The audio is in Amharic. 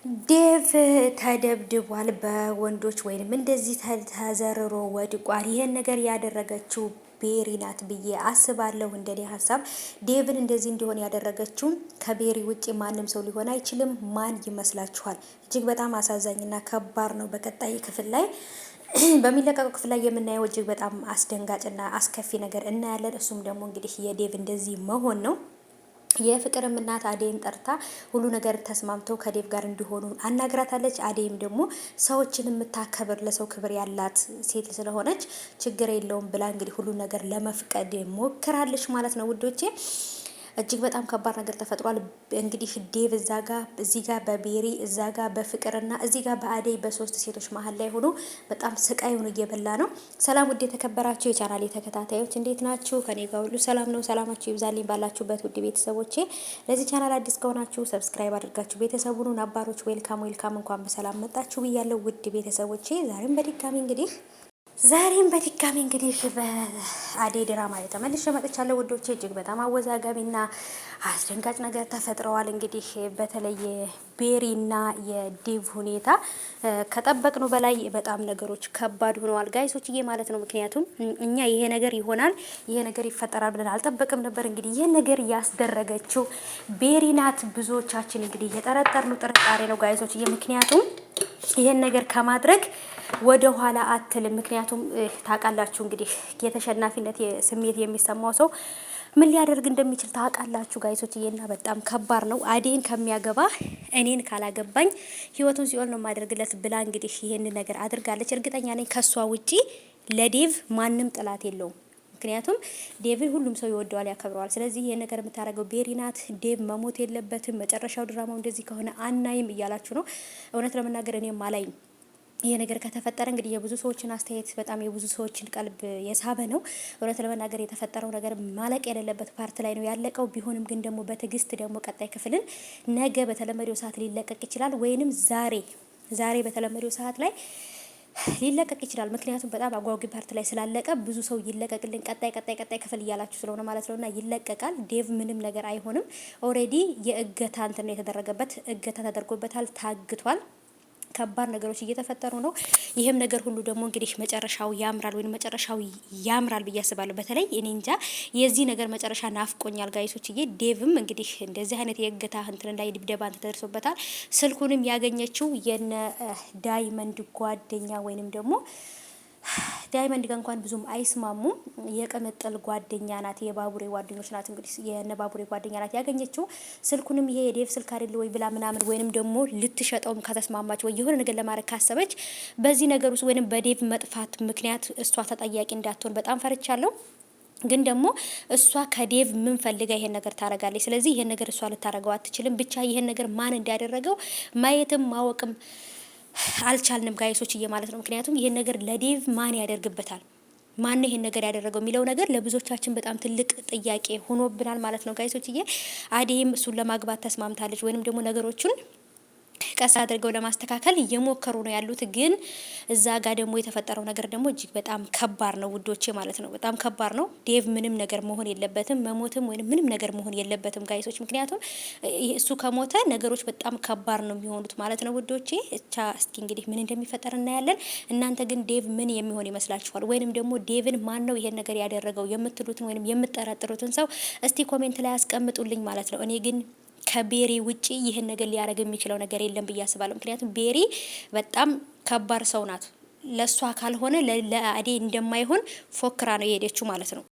ዴቭ ተደብድቧል በወንዶች ወይንም እንደዚህ ተዘርሮ ወድቋል። ይሄን ነገር ያደረገችው ቤሪ ናት ብዬ አስባለሁ። እንደኔ ሀሳብ ዴቭን እንደዚህ እንዲሆን ያደረገችው ከቤሪ ውጭ ማንም ሰው ሊሆን አይችልም። ማን ይመስላችኋል? እጅግ በጣም አሳዛኝና ከባድ ነው። በቀጣይ ክፍል ላይ በሚለቀቀው ክፍል ላይ የምናየው እጅግ በጣም አስደንጋጭና አስከፊ ነገር እናያለን። እሱም ደግሞ እንግዲህ የዴቭ እንደዚህ መሆን ነው። የፍቅርም እናት አዴይን ጠርታ ሁሉ ነገር ተስማምተው ከዴቭ ጋር እንዲሆኑ አናግራታለች። አዴይም ደግሞ ሰዎችን የምታከብር ለሰው ክብር ያላት ሴት ስለሆነች ችግር የለውም ብላ እንግዲህ ሁሉ ነገር ለመፍቀድ ሞክራለች ማለት ነው ውዶቼ። እጅግ በጣም ከባድ ነገር ተፈጥሯል። እንግዲህ ዴቭ እዛ ጋ እዚህ ጋ በቤሪ እዛ ጋ በፍቅርና እዚህ ጋ በአደይ በሶስት ሴቶች መሀል ላይ ሆኖ በጣም ስቃዩን እየበላ ነው። ሰላም ውድ የተከበራችሁ የቻናሌ ተከታታዮች እንዴት ናችሁ? ከኔ ጋር ሁሉ ሰላም ነው። ሰላማችሁ ይብዛልኝ ባላችሁበት ውድ ቤተሰቦቼ። ለዚህ ቻናል አዲስ ከሆናችሁ ሰብስክራይብ አድርጋችሁ ቤተሰቡን ነባሮች ዌልካም እንኳን በሰላም መጣችሁ ብያለሁ ውድ ቤተሰቦቼ። ዛሬም በድጋሚ እንግዲህ በአደይ ድራማ ላይ ተመልሼ መጥቻለሁ ውዶቼ። እጅግ በጣም አወዛጋቢና አስደንጋጭ ነገር ተፈጥረዋል። እንግዲህ በተለይ ቤሪና የዴቭ ሁኔታ ከጠበቅነው በላይ በጣም ነገሮች ከባድ ሆነዋል ጋይሶችዬ ማለት ነው። ምክንያቱም እኛ ይሄ ነገር ይሆናል ይሄ ነገር ይፈጠራል ብለን አልጠበቅም ነበር። እንግዲህ ይሄን ነገር ያስደረገችው ቤሪ ናት። ብዙዎቻችን እንግዲህ የጠረጠርነው ጥርጣሬ ነው ጋይሶችዬ። ምክንያቱም ይሄን ነገር ከማድረግ ወደ ኋላ አትልም። ምክንያቱም ታውቃላችሁ እንግዲህ የተሸናፊነት ስሜት የሚሰማው ሰው ምን ሊያደርግ እንደሚችል ታውቃላችሁ ጋይሶችዬና በጣም ከባድ ነው። አዴን ከሚያገባ እኔን ካላገባኝ ህይወቱን ሲኦል ነው ማደርግለት ብላ እንግዲህ ይሄን ነገር አድርጋለች። እርግጠኛ ነኝ ከሷ ውጪ ለዴቭ ማንም ጥላት የለውም። ምክንያቱም ዴቭን ሁሉም ሰው ይወደዋል፣ ያከብረዋል። ስለዚህ ይሄን ነገር የምታደርገው ቤሪ ናት። ዴቭ መሞት የለበትም። መጨረሻው ድራማው እንደዚህ ከሆነ አናይም እያላችሁ ነው። እውነት ለመናገር እኔም አላይም። ይሄ ነገር ከተፈጠረ እንግዲህ የብዙ ሰዎችን አስተያየት በጣም የብዙ ሰዎችን ቀልብ የሳበ ነው። እውነት ለመናገር የተፈጠረው ነገር ማለቅ የሌለበት ፓርት ላይ ነው ያለቀው። ቢሆንም ግን ደግሞ በትዕግስት ደግሞ ቀጣይ ክፍልን ነገ በተለመደው ሰዓት ሊለቀቅ ይችላል፣ ወይንም ዛሬ በተለመደው ሰዓት ላይ ሊለቀቅ ይችላል። ምክንያቱም በጣም አጓጊ ፓርት ላይ ስላለቀ ብዙ ሰው ይለቀቅልን ቀጣይ ክፍል እያላችሁ ስለሆነ ማለት ነውና ይለቀቃል። ዴቭ ምንም ነገር አይሆንም። ኦሬዲ የእገታ እንትን ነው የተደረገበት፣ እገታ ተደርጎበታል፣ ታግቷል። ከባድ ነገሮች እየተፈጠሩ ነው። ይሄም ነገር ሁሉ ደግሞ እንግዲህ መጨረሻው ያምራል ወይም መጨረሻው ያምራል ብዬ አስባለሁ። በተለይ እኔ እንጃ የዚህ ነገር መጨረሻ ናፍቆኛል ጋይሶችዬ። ዴቭም እንግዲህ እንደዚህ አይነት የእገታ እንትን ላይ ድብደባ ተደርሶበታል። ስልኩንም ያገኘችው የነ ዳይመንድ ጓደኛ ወይንም ደግሞ ዳይመንድ ጋር እንኳን ብዙም አይስማሙም። የቅምጥል ጓደኛ ናት፣ የባቡሬ ጓደኞች ናት። እንግዲህ የነ ባቡሬ ጓደኛ ናት ያገኘችው። ስልኩንም ይሄ የዴቭ ስልክ አይደል ወይ ብላ ምናምን ወይንም ደግሞ ልትሸጠውም ከተስማማች ወይ የሆነ ነገር ለማድረግ ካሰበች በዚህ ነገር ውስጥ ወይንም በዴቭ መጥፋት ምክንያት እሷ ተጠያቂ እንዳትሆን በጣም ፈርቻለሁ። ግን ደግሞ እሷ ከዴቭ ምን ፈልጋ ይሄን ነገር ታረጋለች? ስለዚህ ይሄን ነገር እሷ ልታረገው አትችልም። ብቻ ይሄን ነገር ማን እንዳደረገው ማየትም ማወቅም አልቻልንም ጋይሶችዬ ማለት ነው። ምክንያቱም ይሄን ነገር ለዴቭ ማን ያደርግበታል? ማን ይሄን ነገር ያደረገው የሚለው ነገር ለብዙዎቻችን በጣም ትልቅ ጥያቄ ሆኖብናል ማለት ነው ጋይሶችዬ። አዴይም እሱን ለማግባት ተስማምታለች ወይንም ደግሞ ነገሮቹን ቀስ አድርገው ለማስተካከል እየሞከሩ ነው ያሉት። ግን እዛ ጋር ደግሞ የተፈጠረው ነገር ደግሞ እጅግ በጣም ከባድ ነው ውዶቼ ማለት ነው። በጣም ከባድ ነው። ዴቭ ምንም ነገር መሆን የለበትም፣ መሞትም ወይንም ምንም ነገር መሆን የለበትም ጋይሶች። ምክንያቱም እሱ ከሞተ ነገሮች በጣም ከባድ ነው የሚሆኑት ማለት ነው ውዶቼ። እስኪ እንግዲህ ምን እንደሚፈጠር እናያለን። እናንተ ግን ዴቭ ምን የሚሆን ይመስላችኋል? ወይንም ደግሞ ዴቭን ማን ነው ይሄን ነገር ያደረገው የምትሉትን ወይንም የምትጠረጥሩትን ሰው እስቲ ኮሜንት ላይ አስቀምጡልኝ ማለት ነው። እኔ ግን ከቤሪ ውጪ ይህን ነገር ሊያደርግ የሚችለው ነገር የለም ብዬ አስባለሁ። ምክንያቱም ቤሪ በጣም ከባድ ሰው ናት። ለሷ ካልሆነ ለአዴ እንደማይሆን ፎክራ ነው የሄደችው ማለት ነው።